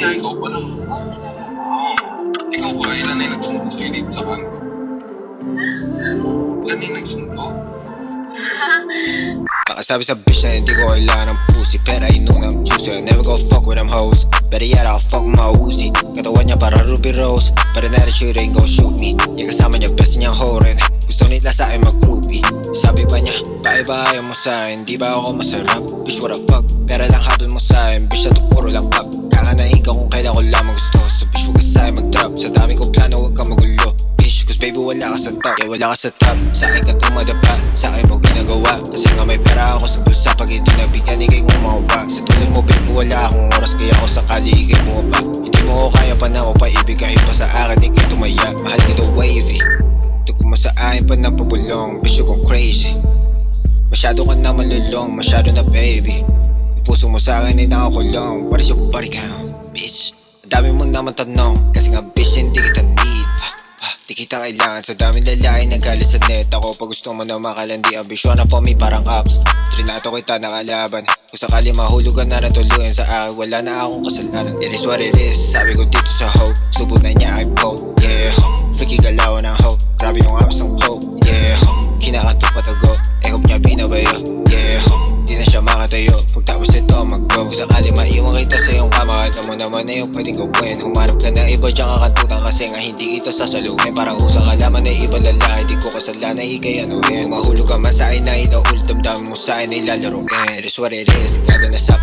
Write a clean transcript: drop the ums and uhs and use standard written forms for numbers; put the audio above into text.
ikaw pa lang. Ikaw ba, ilan na yung nagsundo sa'yo dito sa kanto? Ilan na yung nagsundo? Nakasabi sa bitch na hindi ko kailangan ng pussy, pero I know I'm juicy. I never go fuck with them hoes, better yet I'll fuck with my Uzi. Katawan niya para Ruby Rose, but an attitude ain't gon' shoot me. Yung kasama niya best niyang horen, gusto nila sa akin mag-groupie. Sabi pa niya, bakit ba ayaw mo sa'kin? Di ba ako masarap? Bitch what the fuck, pera lang habol mo sa'kin. Bitch na to puro lang pop, kakanain ka kung kailan ko lamang gusto. So bitch huwag ka sa'kin mag-drop, sa dami kong plano huwag ka magulo. Bitch, cause baby wala ka sa top, yeah wala ka sa top. Sa'kin ka tumadapa, sa'kin mo ginagawa. Kasi nga may pera ako sa bulsa, pag hindi nabigyan ikay kumawa. Sa tulad mo baby wala akong oras, kaya ako sakali ikay bumaba. Hindi mo ko kaya pa na ako paibig, kahit pa sa akin ikay tumaya. Mahal kita wavy, tugo mo sa akin pa na pabulong. Bitch kong crazy, masyado ka na malulong, masyado na baby. Yung puso mo sa akin ay nakakulong. What is your body count, bitch? Ang dami mo naman tanong, kasi nga bitch hindi kita need. Di kita kailangan sa daming lalaki nagalit sa net. Ako pag gusto mo na makalandi, ambisyon na po may parang ups. Trinato kita nakalaban, kung sakali mahulog ka na natuluyan sa akin, wala na akong kasalanan. It is what it is, sabi ko dito sa hoe. Subo na niya I'm po, yeah ho. Freaky galaw ng hoe, grabe yung apps ng coke, yeah ho. Kinakanto patago, ekop niya binabayo, yeah ho. Di na siya makatayo, pagtapos nito mag-go. Kung sakali maiwan kita sa iyong kama, alam mo naman na yung pwedeng gawin. Humanap ka na iba dyan kakantutan, kasi nga hindi kita sasaluhin. Parang usang kalaman na ibang lalaki, di ko kasalanan ikay anuhin. Kung mahulog ka man sa akin na inaulit, damdamin mo sa akin ay lalaroin. It is what it is, gago na sa